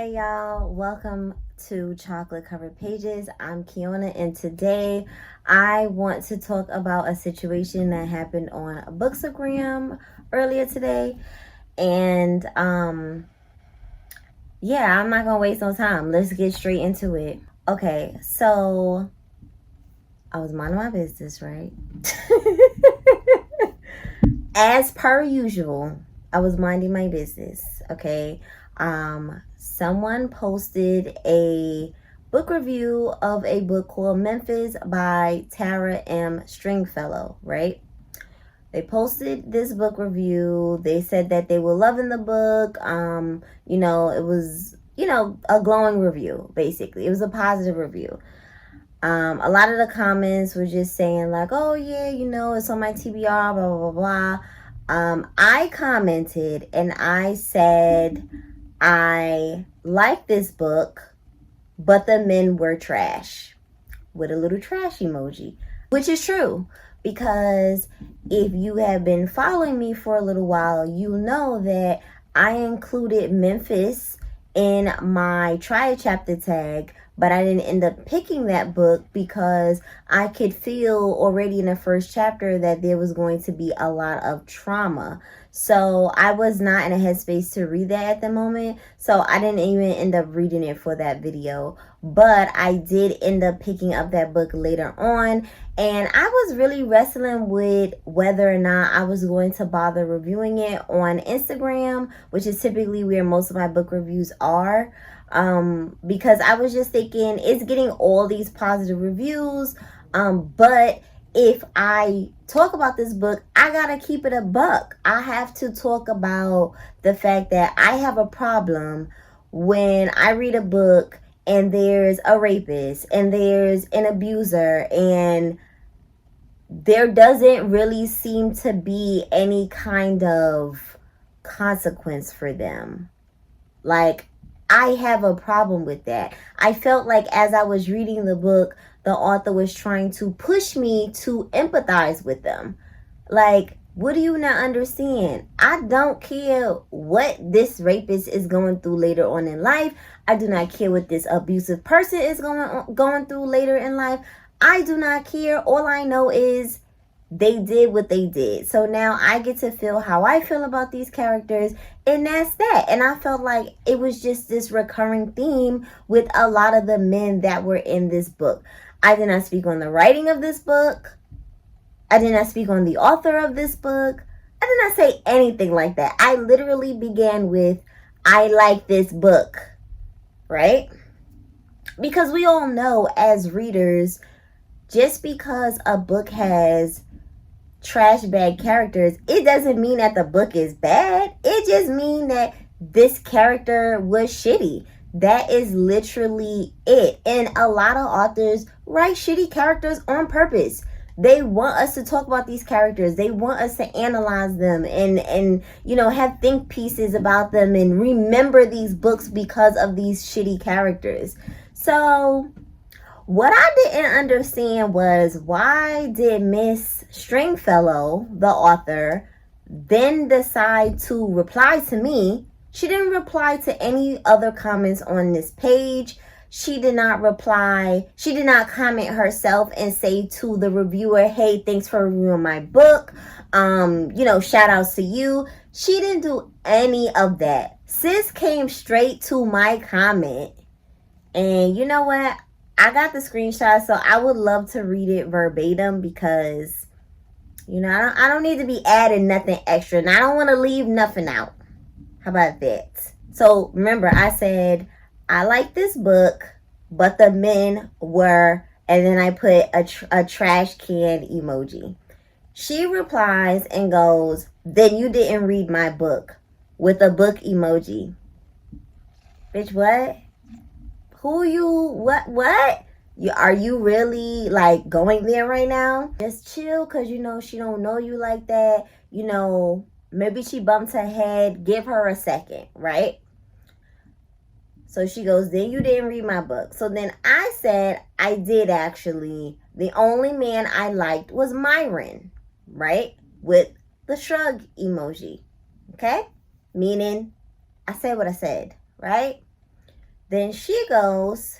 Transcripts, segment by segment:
Hey y'all, welcome to Chocolate Covered Pages. I'm Kiona, and today I want to talk about a situation that happened on Bookstagram earlier today. And yeah, I'm not gonna waste no time. Let's get straight into it. Okay, so I was minding my business, right? As per usual, I was minding my business, okay? Someone posted a book review of a book called Memphis by Tara M. Stringfellow, right? They posted this book review. They said that they were loving the book. It was, a glowing review, basically. It was a positive review. A lot of the comments were just saying like, oh yeah, it's on my TBR, blah, blah, blah, blah. I commented and I said, I like this book, but the men were trash, with a little trash emoji, which is true, because if you have been following me for a little while, you know that I included Memphis in my try a chapter tag, but I didn't end up picking that book because I could feel already in the first chapter that there was going to be a lot of trauma. So I was not in a headspace to read that at the moment. So I didn't even end up reading it for that video. But I did end up picking up that book later on. And I was really wrestling with whether or not I was going to bother reviewing it on Instagram, which is typically where most of my book reviews are. Because I was just thinking it's getting all these positive reviews. But if I talk about this book, I gotta keep it a buck. I have to talk about the fact that I have a problem when I read a book and there's a rapist and there's an abuser and there doesn't really seem to be any kind of consequence for them. Like, I have a problem with that. I felt like as I was reading the book, the author was trying to push me to empathize with them. Like, what do you not understand? I don't care what this rapist is going through later on in life. I do not care what this abusive person is going through later in life. I do not care. All I know is they did what they did. So now I get to feel how I feel about these characters, and that's that. And I felt like it was just this recurring theme with a lot of the men that were in this book. I did not speak on the writing of this book. I did not speak on the author of this book. I did not say anything like that. I literally began with, I like this book, right? Because we all know as readers, just because a book has trash bag characters, it doesn't mean that the book is bad. It just means that this character was shitty. That is literally it. And a lot of authors write shitty characters on purpose. They want us to talk about these characters. They want us to analyze them and have think pieces about them and remember these books because of these shitty characters. So what I didn't understand was, why did Miss Stringfellow, the author, then decide to reply to me? She didn't reply to any other comments on this page. She did not reply. She did not comment herself and say to the reviewer, hey, thanks for reviewing my book. Shout outs to you. She didn't do any of that. Sis came straight to my comment. And you know what? I got the screenshot, so I would love to read it verbatim because, I don't need to be adding nothing extra. And I don't want to leave nothing out. How about that? So remember, I said, I like this book, but the men were, and then I put a trash can emoji. She replies and goes, then you didn't read my book, with a book emoji. Bitch, what? What? Are you really like going there right now? Just chill, because she don't know you like that. Maybe she bumped her head. Give her a second, right? So she goes, then you didn't read my book. So then I said, I did actually. The only man I liked was Myron, right? With the shrug emoji, okay? Meaning, I said what I said, right? Then she goes,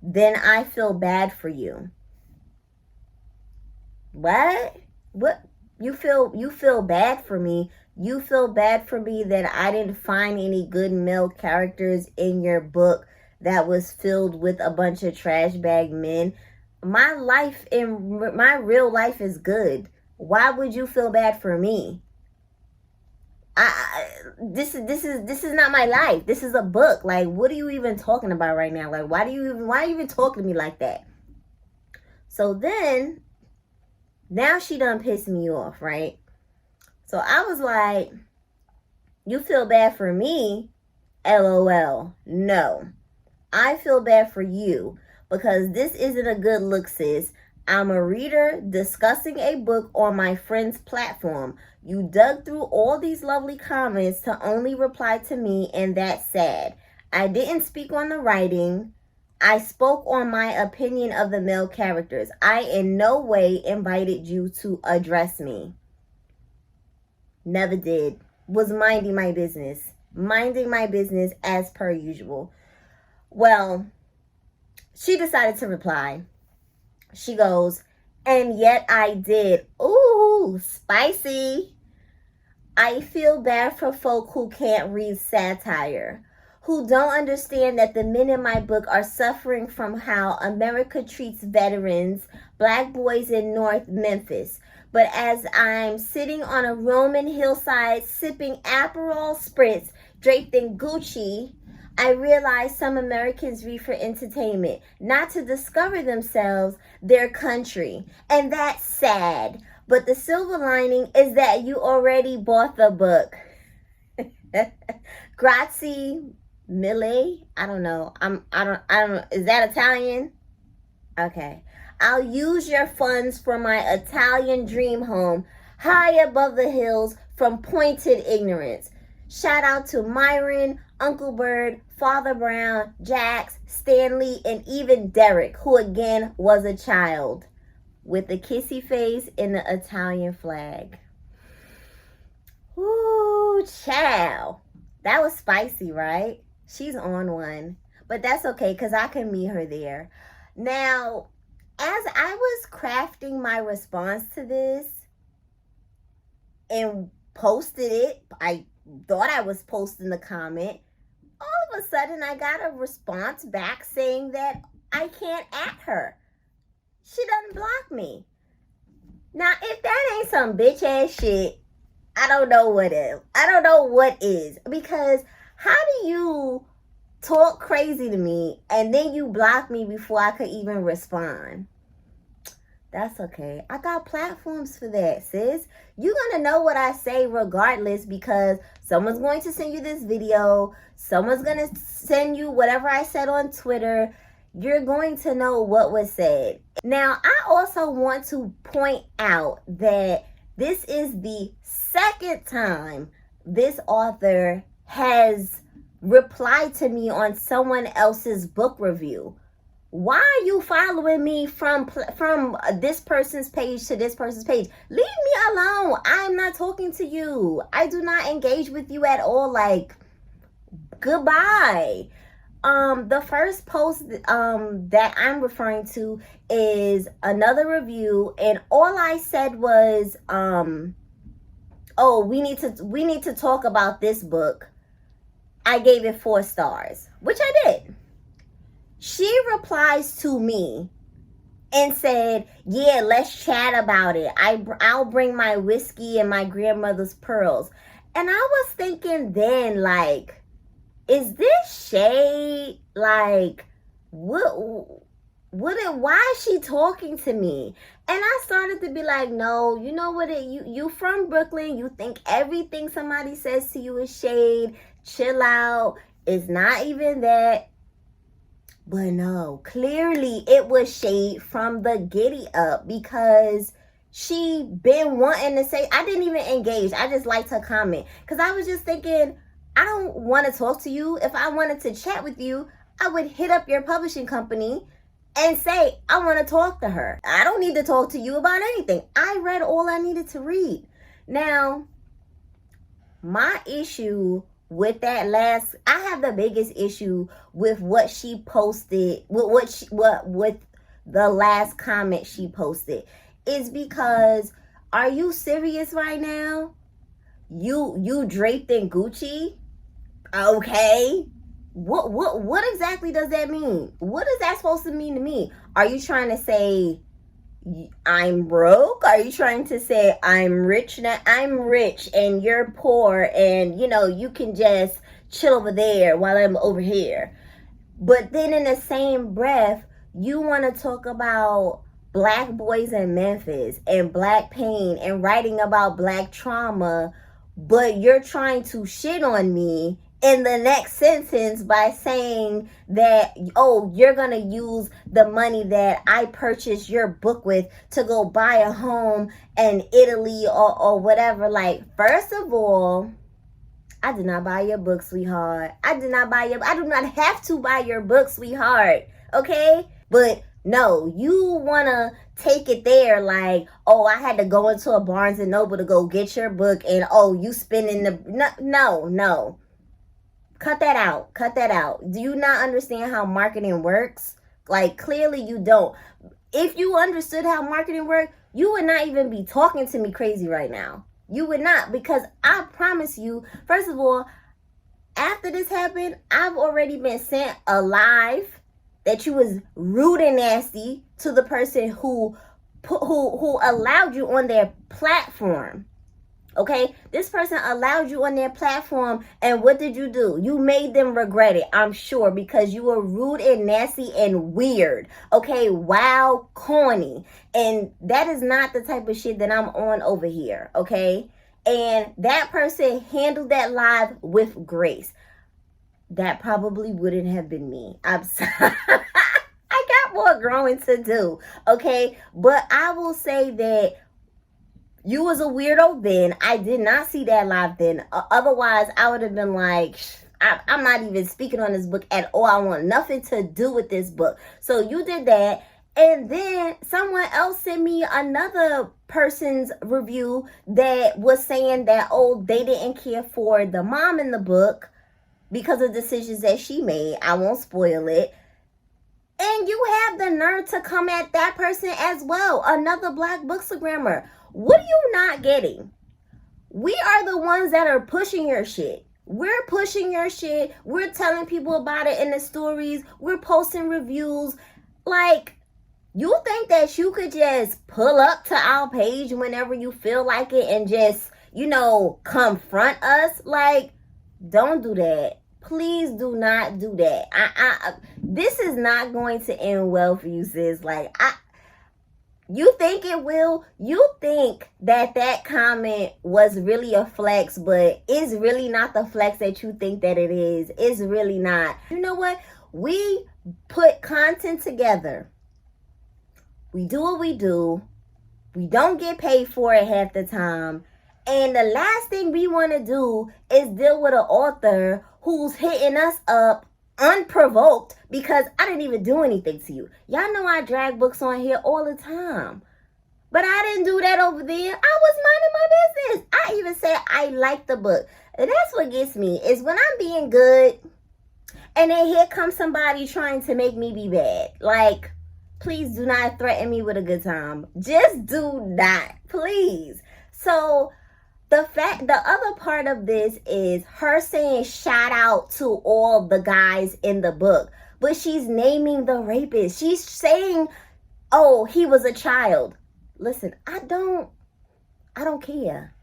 then I feel bad for you. What? What? You feel bad for me? You feel bad for me that I didn't find any good male characters in your book that was filled with a bunch of trash bag men? My life in my real life is good. Why would you feel bad for me? This is not my life. This is a book. Like, what are you even talking about right now? Like, why are you even talking to me like that? So then, now she done pissed me off, right? So I was like, you feel bad for me? LOL. No. I feel bad for you because this isn't a good look, sis. I'm a reader discussing a book on my friend's platform. You dug through all these lovely comments to only reply to me, and that's sad. I didn't speak on the writing. I spoke on my opinion of the male characters. I in no way invited you to address me. Never did. Was minding my business. Minding my business as per usual. Well, she decided to reply. She goes, and yet I did. Ooh, spicy. I feel bad for folk who can't read satire, who don't understand that the men in my book are suffering from how America treats veterans, black boys in North Memphis. But as I'm sitting on a Roman hillside sipping Aperol Spritz draped in Gucci, I realize some Americans read for entertainment, not to discover themselves, their country. And that's sad. But the silver lining is that you already bought the book. Grazie mille. I don't know. I don't know. Is that Italian? Okay. I'll use your funds for my Italian dream home, high above the hills from pointed ignorance. Shout out to Myron, Uncle Bird, Father Brown, Jax, Stanley, and even Derek, who again was a child, with the kissy face and the Italian flag. Ooh, child. That was spicy, right? She's on one. But that's okay, because I can meet her there. Now, as I was crafting my response to this and posted it, I thought I was posting the comment. All of a sudden, I got a response back saying that I can't at her. She doesn't block me. Now, if that ain't some bitch ass shit, I don't know what is. I don't know what is. Because how do you talk crazy to me and then you block me before I could even respond? That's okay. I got platforms for that, sis. You're going to know what I say regardless, because someone's going to send you this video. Someone's going to send you whatever I said on Twitter. You're going to know what was said. Now, I also want to point out that this is the second time this author has replied to me on someone else's book review. Why are you following me from this person's page to this person's page? Leave me alone. I'm not talking to you. I do not engage with you at all. Like, goodbye. The first post that I'm referring to is another review, and all I said was, oh, we need to talk about this book. I gave it 4 stars, which I did. She replies to me and said, yeah, let's chat about it. I'll bring my whiskey and my grandmother's pearls. And I was thinking then, like, is this shade? Like, why is she talking to me? And I started to be like, no, you know what? You from Brooklyn. You think everything somebody says to you is shade. Chill out. It's not even that. But no, clearly it was shade from the giddy up, because she been wanting to say, I didn't even engage. I just liked her comment, because I was just thinking, I don't want to talk to you. If I wanted to chat with you, I would hit up your publishing company and say, I want to talk to her. I don't need to talk to you about anything. I read all I needed to read. Now, my issue with that last, I have the biggest issue with what she posted, with the last comment she posted, is because, are you serious right now? You draped in Gucci? Okay. What exactly does that mean? What is that supposed to mean to me? Are you trying to say I'm broke? Are you trying to say I'm rich now? I'm rich and you're poor, and you can just chill over there while I'm over here. But then in the same breath, you want to talk about black boys in Memphis and black pain and writing about black trauma, but you're trying to shit on me in the next sentence by saying that, oh, you're going to use the money that I purchased your book with to go buy a home in Italy or whatever. Like, first of all, I did not buy your book, sweetheart. I do not have to buy your book, sweetheart. Okay? But no, you want to take it there like, oh, I had to go into a Barnes and Noble to go get your book, and oh, you spending the... No. Cut that out. Do you not understand how marketing works? Like, clearly you don't. If you understood how marketing works, you would not even be talking to me crazy right now. You would not, because I promise you, first of all, after this happened, I've already been sent a live that you was rude and nasty to the person who allowed you on their platform. Okay, this person allowed you on their platform, and what did you do? You made them regret it, I'm sure, because you were rude and nasty and weird. Okay, wow, corny. And that is not the type of shit that I'm on over here, okay? And that person handled that live with grace. That probably wouldn't have been me. I'm sorry. I got more growing to do, okay? But I will say that you was a weirdo then. I did not see that live then. Otherwise, I would have been like, I'm not even speaking on this book at all. I want nothing to do with this book. So you did that. And then someone else sent me another person's review that was saying that, oh, they didn't care for the mom in the book because of decisions that she made. I won't spoil it. And you have the nerve to come at that person as well. Another black bookstagrammer. What are you not getting? We are the ones that are pushing your shit. We're pushing your shit. We're telling people about it in the stories. We're posting reviews. Like, you think that you could just pull up to our page whenever you feel like it and just, confront us? Like, don't do that. Please do not do that. This is not going to end well for you, sis. Like, you think it will? You think that comment was really a flex, but it's really not the flex that you think that it is. It's really not. You know what? We put content together. We do what we do. We don't get paid for it half the time. And the last thing we want to do is deal with an author who's hitting us up unprovoked because I didn't even do anything to you. Y'all know I drag books on here all the time. But I didn't do that over there. I was minding my business. I even said I like the book. And that's what gets me, is when I'm being good and then here comes somebody trying to make me be bad. Like, please do not threaten me with a good time. Just do not, please. So the other part of this is her saying shout out to all the guys in the book, but she's naming the rapist. She's saying, oh, he was a child. Listen, I don't care.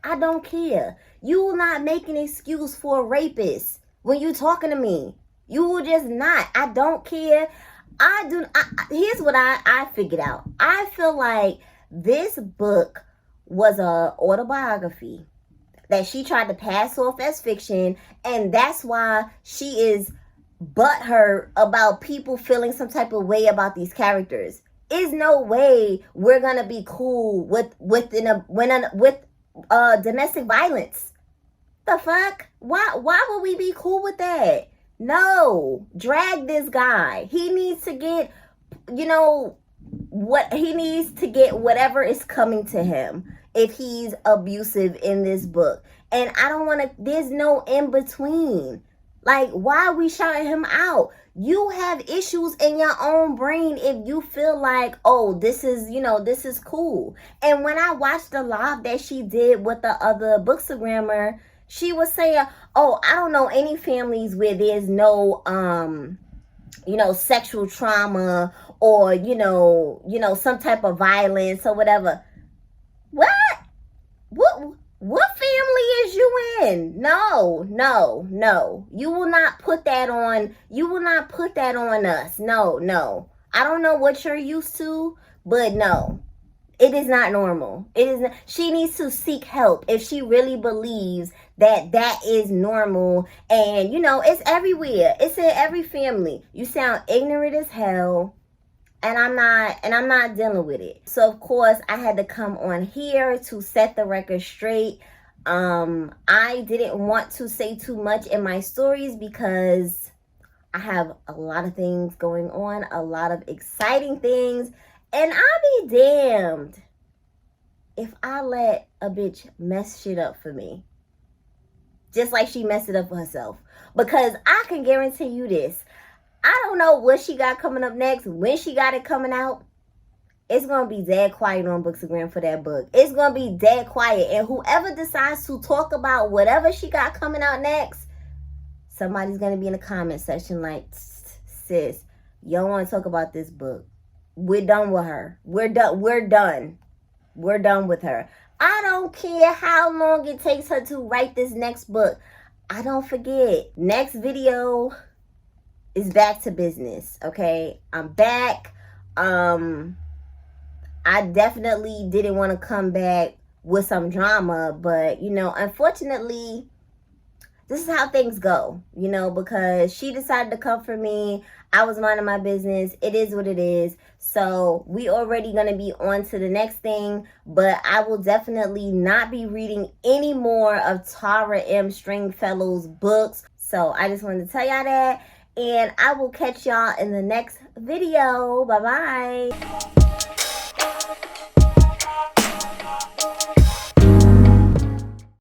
I don't care. You will not make an excuse for a rapist when you're talking to me. You will just not. I don't care. Here's what I figured out. I feel like this book was a autobiography that she tried to pass off as fiction, and that's why she is butthurt about people feeling some type of way about these characters. Is no way we're gonna be cool with domestic violence. The fuck? Why would we be cool with that? No, drag this guy. He needs to get, whatever is coming to him. if he's abusive in this book. And I don't want to, there's no in between. Like, why are we shouting him out? You have issues in your own brain if you feel like, oh, this is, this is cool. And when I watched the live that she did with the other bookstagrammer, she was saying, oh, I don't know any families where there's no, sexual trauma or, some type of violence or whatever. What? What family is you in? No. You will not put that on. You will not put that on us. No. I don't know what you're used to, but no. It is not normal. It is not, she needs to seek help if she really believes that is normal. And it's everywhere. It's in every family. You sound ignorant as hell. And I'm not dealing with it. So of course I had to come on here to set the record straight. I didn't want to say too much in my stories because I have a lot of things going on, a lot of exciting things, and I'll be damned if I let a bitch mess shit up for me. Just like she messed it up for herself. Because I can guarantee you this. I don't know what she got coming up next, when she got it coming out. It's going to be dead quiet on Bookstagram for that book. It's going to be dead quiet. And whoever decides to talk about whatever she got coming out next, somebody's going to be in the comment section like, sis, you don't want to talk about this book. We're done with her. We're done with her. I don't care how long it takes her to write this next book. I don't forget. Next video is back to business, okay? I'm back. I definitely didn't want to come back with some drama, but, unfortunately, this is how things go, because she decided to come for me. I was minding my business. It is what it is. So we already going to be on to the next thing, but I will definitely not be reading any more of Tara M. Stringfellow's books. So I just wanted to tell y'all that. And I will catch y'all in the next video. Bye-bye.